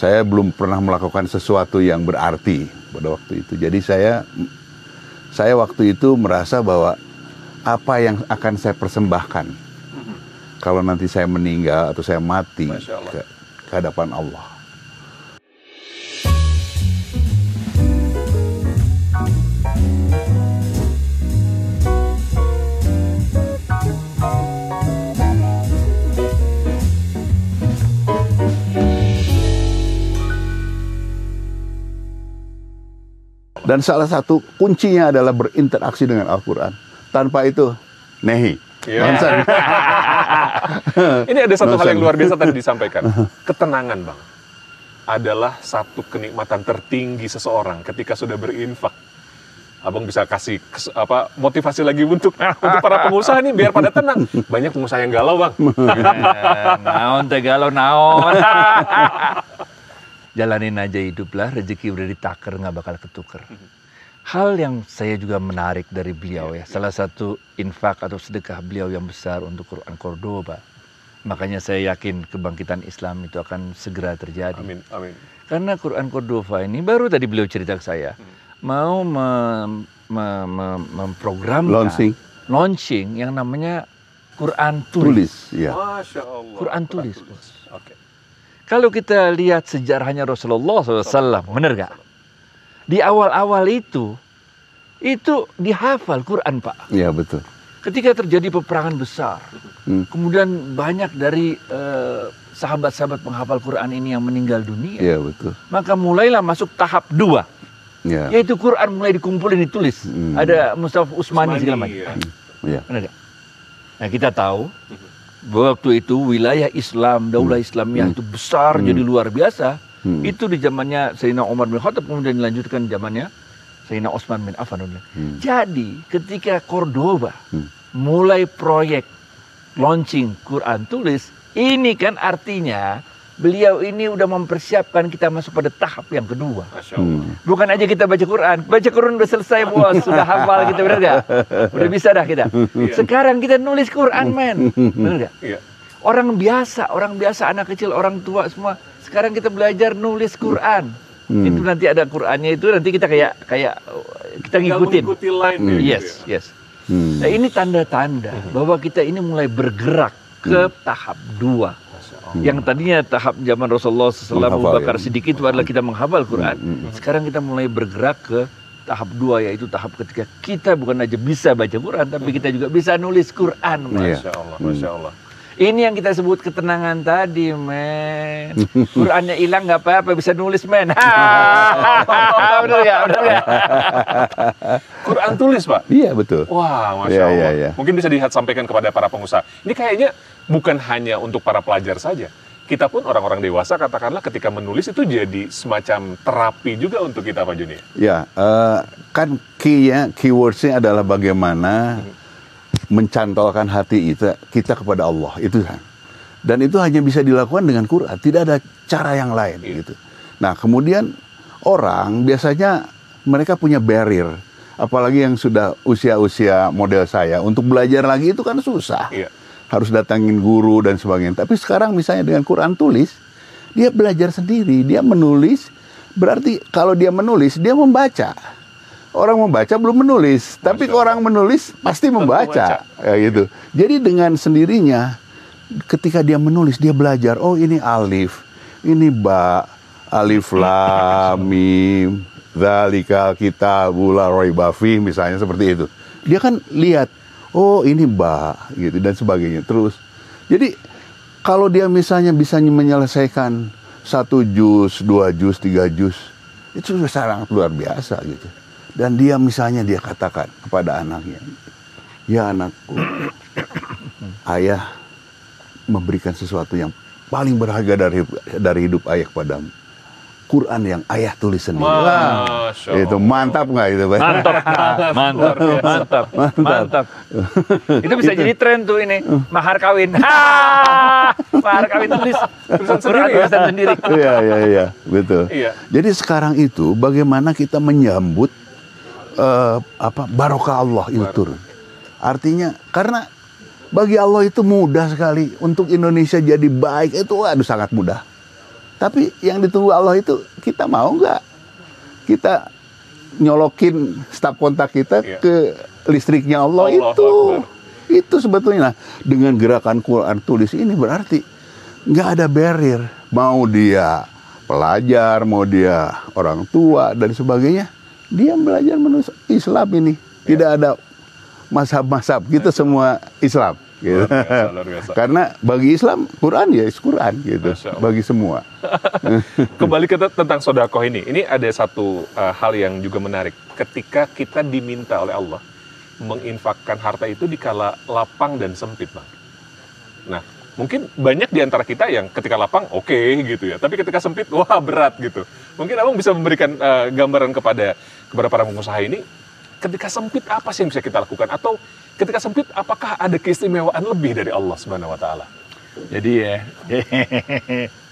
saya belum pernah melakukan sesuatu yang berarti pada waktu itu. Jadi saya waktu itu merasa bahwa apa yang akan saya persembahkan kalau nanti saya meninggal atau saya mati ke hadapan Allah. Dan salah satu kuncinya adalah berinteraksi dengan Al-Quran. Tanpa itu, nehi. Yeah. Ini ada satu hal yang luar biasa tadi disampaikan. Ketenangan, Bang, adalah satu kenikmatan tertinggi seseorang ketika sudah berinfak. Abang bisa kasih motivasi lagi untuk para pengusaha nih biar pada tenang. Banyak pengusaha yang galau, Bang. Naon teh galau naon. Jalanin aja hiduplah, rezeki udah ditaker, nggak bakal ketuker. Hal yang saya juga menarik dari beliau ya, salah satu infak atau sedekah beliau yang besar untuk Quran Cordoba. Makanya saya yakin kebangkitan Islam itu akan segera terjadi. Amin, amin. Karena Quran Cordoba ini baru tadi beliau cerita ke saya, mau memprogramkan launching yang namanya Quran tulis. Ya. Masya Allah. Quran tulis. Oke. Kalau kita lihat sejarahnya Rasulullah SAW, benar gak? Di awal-awal itu dihafal Quran, Pak. Iya, betul. Ketika terjadi peperangan besar, kemudian banyak dari sahabat-sahabat penghafal Quran ini yang meninggal dunia. Iya, betul. Maka mulailah masuk tahap 2, yaitu Quran mulai dikumpulin, ditulis. Ada Mustafa Utsmani segala macam. Benar gak? Nah, kita tahu waktu itu wilayah Islam, daulah Islamiyah itu besar, jadi luar biasa. Itu di zamannya Sayyidina Umar bin Khattab, kemudian dilanjutkan zamannya Sayyidina Utsman bin Affan. Jadi ketika Cordoba mulai proyek launching Quran tulis, ini kan artinya beliau ini udah mempersiapkan kita masuk pada tahap yang kedua. Bukan aja kita baca Quran udah selesai, bos, sudah hafal kita, benar gak? Udah bisa dah kita. Sekarang kita nulis Quran, men, benar gak? Orang biasa, anak kecil, orang tua semua. Sekarang kita belajar nulis Quran. Itu nanti ada Qurannya itu, nanti kita kayak kita ngikutin. Yes. Nah, ini tanda-tanda bahwa kita ini mulai bergerak ke tahap 2. Yang tadinya tahap zaman Rasulullah SAW, Abu Bakar Siddiq itu adalah kita menghafal Quran. Sekarang kita mulai bergerak ke tahap 2, yaitu tahap ketika kita bukan aja bisa baca Quran, tapi kita juga bisa nulis Quran. Masya Allah, Masya Allah. Ini yang kita sebut ketenangan tadi, men. Qurannya hilang nggak apa-apa, bisa nulis, men. Benar ya? Quran tulis, Pak? Iya, betul. Wah, Masya Allah. Mungkin bisa disampaikan kepada para pengusaha. Ini kayaknya bukan hanya untuk para pelajar saja. Kita pun orang-orang dewasa, katakanlah ketika menulis itu jadi semacam terapi juga untuk kita, Pak Juni. Ya, kan keywordsnya adalah bagaimana mencantolkan hati kita kepada Allah, itu kan. Dan itu hanya bisa dilakukan dengan Quran, tidak ada cara yang lain gitu. Nah, kemudian orang biasanya mereka punya barrier, apalagi yang sudah usia-usia model saya, untuk belajar lagi itu kan susah. Harus datangin guru dan sebagainya. Tapi sekarang misalnya dengan Quran tulis, dia belajar sendiri, dia menulis, berarti kalau dia menulis, dia membaca. Orang membaca belum menulis, tapi orang menulis pasti membaca, ya gitu. Jadi dengan sendirinya, ketika dia menulis, dia belajar. Oh, ini alif, ini ba, alif lam mim, dzalikal kitabul la raiba fihi, misalnya seperti itu. Dia kan lihat, oh ini ba, gitu dan sebagainya. Terus, jadi kalau dia misalnya bisa menyelesaikan 1 juz, 2 juz, 3 juz, itu sudah sangat luar biasa gitu. Dan dia misalnya dia katakan kepada anaknya, ya anakku, ayah memberikan sesuatu yang paling berharga dari hidup ayah kepadamu. Quran yang ayah tulis sendiri. Itu mantap nggak itu, Pak? Mantap. Itu bisa jadi tren tuh ini, mahar kawin. Mahar kawin tulis tulisan sendiri. Iya, betul. Jadi sekarang itu bagaimana kita menyambut barokah Allah itu turun. Artinya karena bagi Allah itu mudah sekali untuk Indonesia jadi baik itu, sangat mudah. Tapi yang ditunggu Allah itu kita mau nggak? Kita nyolokin staf kontak kita ke listriknya Allah itu. Itu sebetulnya. Nah, dengan gerakan Quran tulis ini berarti nggak ada barrier. Mau dia pelajar, mau dia orang tua dan sebagainya, dia belajar menurut Islam ini. Tidak ada mazhab-mazhab, kita semua Islam. Gitu. Luar biasa. Karena bagi Islam Quran ya Quran gitu, bagi semua. Kembali ke tentang sedekah ini ada satu hal yang juga menarik. Ketika kita diminta oleh Allah menginfakkan harta itu di kala lapang dan sempit, Bang. Nah, mungkin banyak di antara kita yang ketika lapang oke, gitu ya, tapi ketika sempit wah berat gitu. Mungkin Abang bisa memberikan gambaran kepada para pengusaha ini, ketika sempit apa sih yang bisa kita lakukan, atau ketika sempit apakah ada keistimewaan lebih dari Allah Subhanahu wa taala?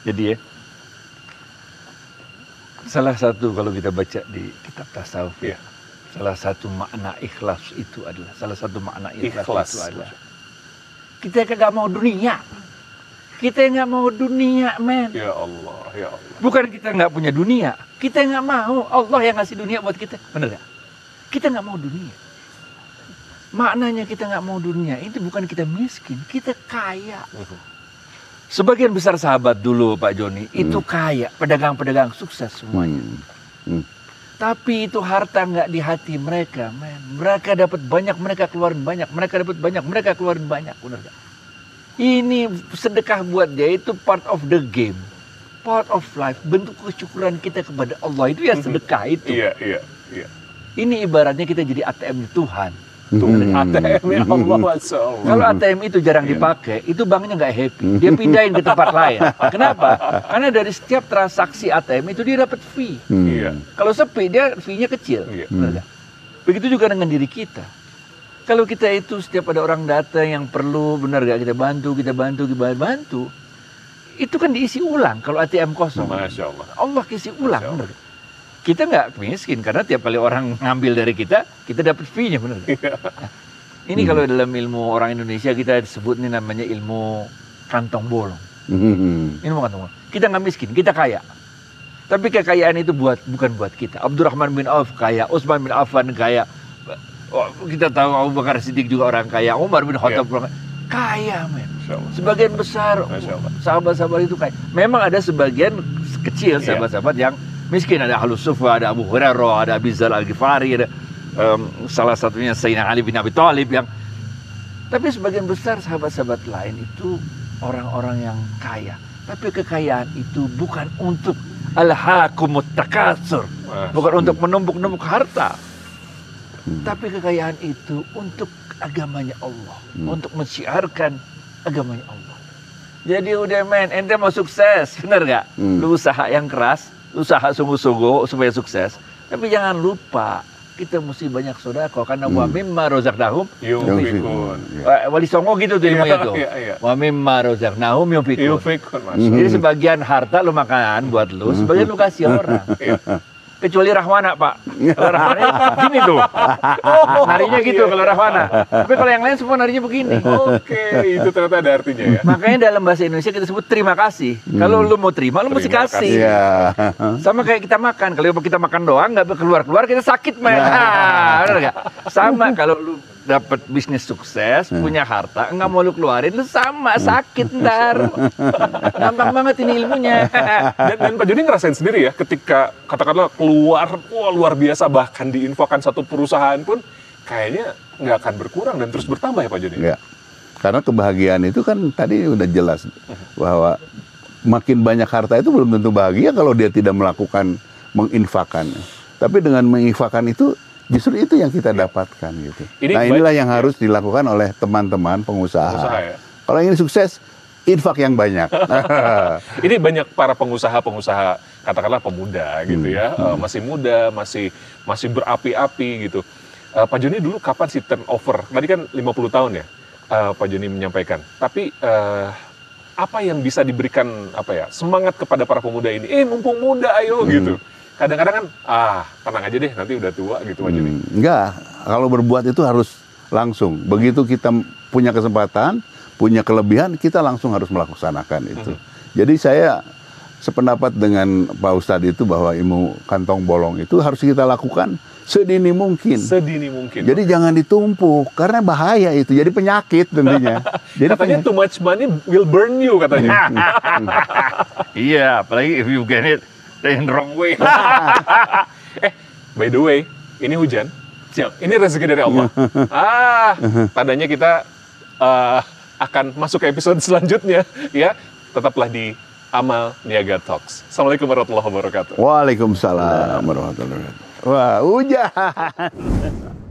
Jadi salah satu kalau kita baca di kitab tasawuf salah satu makna ikhlas itu adalah kita nggak mau dunia. Kita nggak mau dunia, men. Ya Allah, ya Allah. Bukan kita nggak punya dunia, kita nggak mau. Allah yang ngasih dunia buat kita, bener nggak? Kita nggak mau dunia. Maknanya kita nggak mau dunia itu bukan kita miskin, kita kaya. Sebagian besar sahabat dulu Pak Joni itu kaya, pedagang-pedagang sukses semuanya. Tapi itu harta nggak di hati mereka, men. Mereka dapat banyak, mereka keluarin banyak. Mereka dapat banyak, mereka keluarin banyak, benar nggak? Ini sedekah buat dia itu part of the game, part of life. Bentuk kesyukuran kita kepada Allah itu ya sedekah itu. Iya. Ini ibaratnya kita jadi ATM Tuhan. ATM ya Allah, Masya Allah. Kalau ATM itu jarang dipakai, itu banknya nggak happy. Dia pindahin ke tempat lain. Kenapa? Karena dari setiap transaksi ATM itu dia dapat fee. Kalau sepi, dia fee-nya kecil. Begitu juga dengan diri kita. Kalau kita itu setiap ada orang datang yang perlu, benar nggak, kita bantu. Itu kan diisi ulang kalau ATM kosong. Masya Allah. Allah isi ulang, benar. Kita nggak miskin karena tiap kali orang ngambil dari kita dapat fee-nya, benar. Ini kalau dalam ilmu orang Indonesia kita sebut ini namanya ilmu kantong bolong. Ilmu kantong bolong. Kita nggak miskin, kita kaya. Tapi kekayaan itu bukan buat kita. Abdurrahman bin Auf kaya, Utsman bin Affan kaya. Kita tahu Abu Bakar Siddiq juga orang kaya, Umar bin Khattab orang kaya, men. Sebagian besar sahabat-sahabat itu kaya. Memang ada sebagian kecil sahabat-sahabat yang miskin, ada Ahlus Sufa, ada Abu Hurairah, ada Abi Dzar Al-Ghifari, ada salah satunya Sayyidina Ali bin Abi Thalib yang. Tapi sebagian besar sahabat-sahabat lain itu orang-orang yang kaya. Tapi kekayaan itu bukan untuk alhaakumut takatsur, bukan untuk menumpuk-numpuk harta. Tapi kekayaan itu untuk agamanya Allah, untuk mensyiarkan agamanya Allah. Jadi udah, men, ente mau sukses, bener gak? Lu usaha yang keras, usaha sungguh-sungguh supaya sukses. Tapi jangan lupa kita mesti banyak sedekah karena wa mimma razaqnahum yunfiqun. Wali Songo gitu tuh ilmunya tuh. Wa mimma razaqnahum yunfiqun. Jadi sebagian harta lu makan buat lu, sebagian lu kasih orang. Kecuali Rahwana, Pak. Kalau Rahwana gini tuh. Narinya gitu kalau Rahwana. Tapi kalau yang lain semua narinya begini. Oke, itu ternyata ada artinya ya. Makanya dalam bahasa Indonesia kita sebut terima kasih. Kalau lu mau terima, lu mesti kasih. Sama kayak kita makan. Kalau kita makan doang nggak keluar-keluar, kita sakit, men. Benar nggak? Sama kalau lu dapat bisnis sukses, punya harta, nggak mau lu keluarin, lu sama sakit ntar. Gampang banget ini ilmunya. Dan Pak Joni ngerasain sendiri ya, ketika katakanlah keluar, luar biasa, bahkan diinfokan satu perusahaan pun, kayaknya nggak akan berkurang dan terus bertambah ya Pak Joni? Nggak. Karena kebahagiaan itu kan tadi udah jelas bahwa makin banyak harta itu belum tentu bahagia kalau dia tidak melakukan menginfakannya. Tapi dengan menginfakan itu justru itu yang kita dapatkan gitu. Inilah yang harus dilakukan oleh teman-teman pengusaha. Ya? Kalau ingin sukses, infak yang banyak. Ini banyak para pengusaha katakanlah pemuda gitu ya, masih muda, masih berapi-api gitu. Pak Joni dulu kapan sih turnover? Tadi kan 50 tahun ya, Pak Joni menyampaikan. Tapi apa yang bisa diberikan semangat kepada para pemuda ini? Mumpung muda, ayo gitu. Kadang-kadang kan, tenang aja deh, nanti udah tua gitu aja nih. Enggak, kalau berbuat itu harus langsung. Begitu kita punya kesempatan, punya kelebihan, kita langsung harus melaksanakan itu. Jadi saya sependapat dengan Pak Ustadz itu bahwa ilmu kantong bolong itu harus kita lakukan sedini mungkin. Sedini mungkin. Jadi jangan ditumpuk karena bahaya itu. Jadi penyakit tentunya. Jadi katanya too much money will burn you katanya. Iya, apalagi if you get it in wrong way. By the way, ini hujan. Siap. Ini rezeki dari Allah. Tandanya kita akan masuk ke episode selanjutnya, ya. Tetaplah di Amal Niaga Talks. Assalamualaikum warahmatullahi wabarakatuh. Waalaikumsalam warahmatullahi wabarakatuh. Wah, hujan.